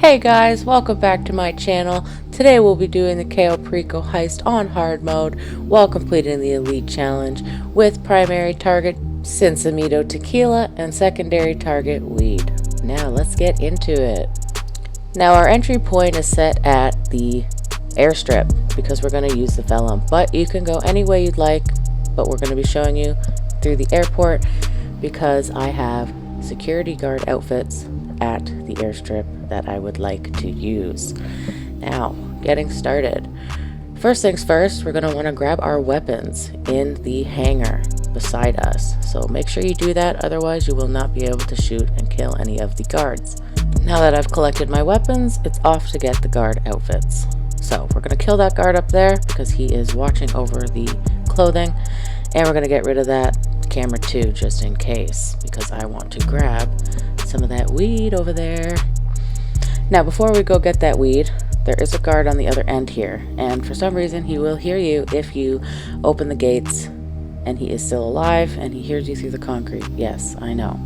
Hey guys, welcome back to my channel. Today we'll be doing the Cayo Perico heist on hard mode while completing the elite challenge with primary target Sinsimito Tequila and secondary target weed. Now let's get into it. Now our entry point is set at the airstrip because we're going to use the vellum, but you can go any way you'd like, but we're going to be showing you through the airport because I have security guard outfits at the airstrip that I would like to use. Now, getting started. First things first, we're going to want to grab our weapons in the hangar beside us. So make sure you do that, otherwise you will not be able to shoot and kill any of the guards. Now that I've collected my weapons, it's off to get the guard outfits. So we're going to kill that guard up there because he is watching over the clothing, and we're going to get rid of that camera too, just in case, because I want to grab some of that weed over there. Now before we go get that weed, there is a guard on the other end here, and for some reason he will hear you if you open the gates, and he is still alive and he hears you through the concrete. Yes, I know.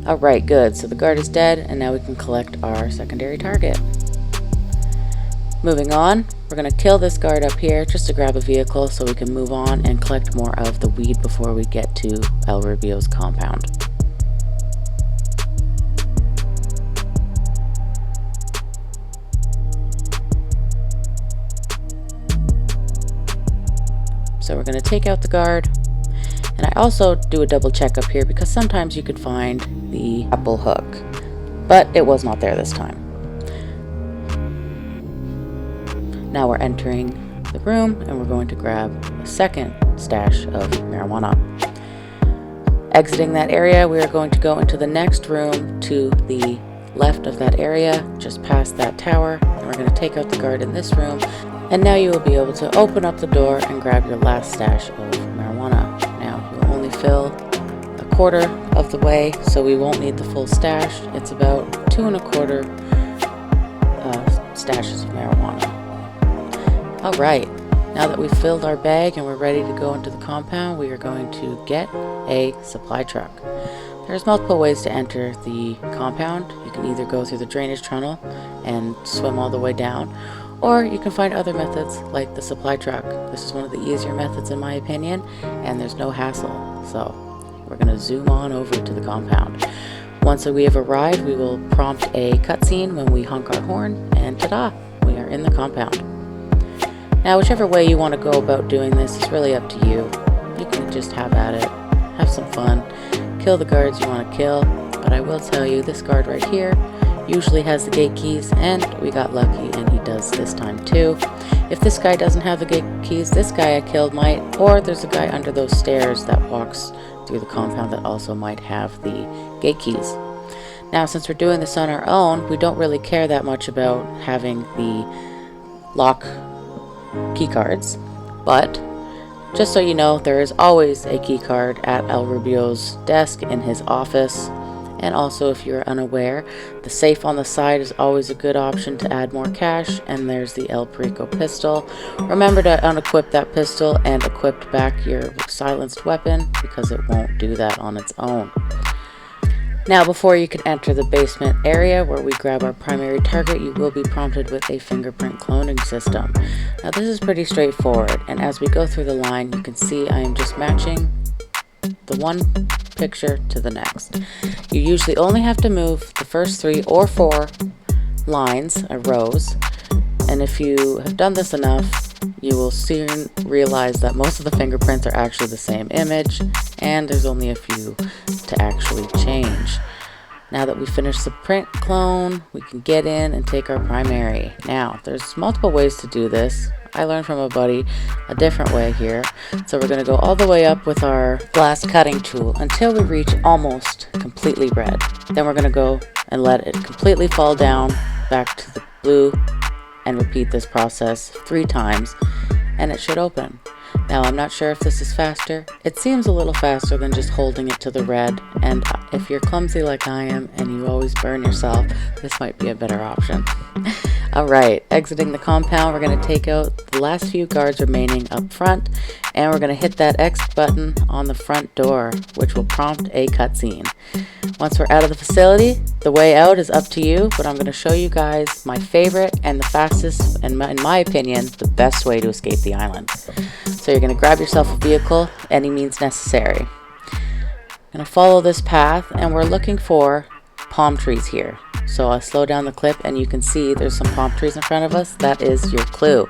Alright, good. So the guard is dead, and now we can collect our secondary target. Moving on, we're going to kill this guard up here just to grab a vehicle so we can move on and collect more of the weed before we get to El Rubio's compound. So we're going to take out the guard, and I also do a double check up here because sometimes you could find the apple hook, but it was not there this time. Now we're entering the room and we're going to grab a second stash of marijuana. Exiting that area, we are going to go into the next room to the left of that area, just past that tower, and we're going to take out the guard in this room. And now you will be able to open up the door and grab your last stash of marijuana. Now, you'll only fill a quarter of the way, so we won't need the full stash. It's about 2 1/4 stashes of marijuana. Alright, now that we've filled our bag and we're ready to go into the compound, we are going to get a supply truck. There's multiple ways to enter the compound. You can either go through the drainage tunnel and swim all the way down, or you can find other methods like the supply truck. This is one of the easier methods in my opinion, and there's no hassle. So we're going to zoom on over to the compound. Once we have arrived, we will prompt a cutscene when we honk our horn, and ta-da! We are in the compound. Now whichever way you want to go about doing this is really up to you. You can just have at it, have some fun, kill the guards you want to kill, but I will tell you this guard right here usually has the gate keys, and we got lucky and he does this time too. If this guy doesn't have the gate keys, this guy I killed might, or there's a guy under those stairs that walks through the compound that also might have the gate keys. Now since we're doing this on our own, we don't really care that much about having the lock key cards, but just so you know, there is always a key card at El Rubio's desk in his office. And also, if you're unaware, the safe on the side is always a good option to add more cash, and there's the El Perico pistol. Remember to unequip that pistol and equip back your silenced weapon because it won't do that on its own. Now before you can enter the basement area where we grab our primary target, you will be prompted with a fingerprint cloning system. Now this is pretty straightforward, and as we go through the line you can see I am just matching the one picture to the next. You usually only have to move the first 3 or 4 lines or rows, and if you have done this enough, you will soon realize that most of the fingerprints are actually the same image, and there's only a few to actually change. Now that we finished the print clone, we can get in and take our primary. Now, there's multiple ways to do this. I learned from a buddy a different way here. So we're going to go all the way up with our glass cutting tool until we reach almost completely red. Then we're going to go and let it completely fall down back to the blue and repeat this process 3 times, and it should open. Now I'm not sure if this is faster. It seems a little faster than just holding it to the red, and if you're clumsy like I am and you always burn yourself, this might be a better option. Alright, exiting the compound, we're going to take out the last few guards remaining up front, and we're going to hit that X button on the front door, which will prompt a cutscene. Once we're out of the facility, the way out is up to you, but I'm going to show you guys my favorite and the fastest, and in my opinion, the best way to escape the island. So you're going to grab yourself a vehicle, any means necessary. Going to follow this path, and we're looking for palm trees here. So I'll slow down the clip and you can see there's some palm trees in front of us. That is your clue.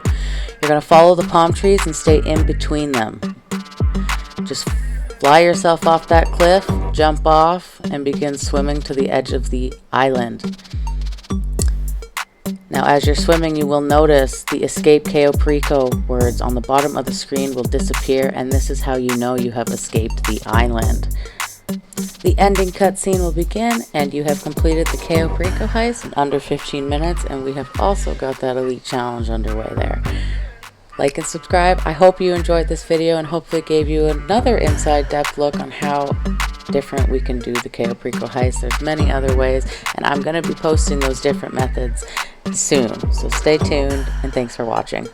You're going to follow the palm trees and stay in between them. Just fly yourself off that cliff, jump off, and begin swimming to the edge of the island. Now as you're swimming, you will notice the escape Cayo Perico words on the bottom of the screen will disappear, and this is how you know you have escaped the island. The ending cutscene will begin, and you have completed the Cayo Perico heist in under 15 minutes, and we have also got that elite challenge underway there. Like and subscribe. I hope you enjoyed this video and hopefully gave you another inside depth look on how different we can do the Cayo Perico heist. There's many other ways, and I'm going to be posting those different methods soon, so stay tuned, and thanks for watching.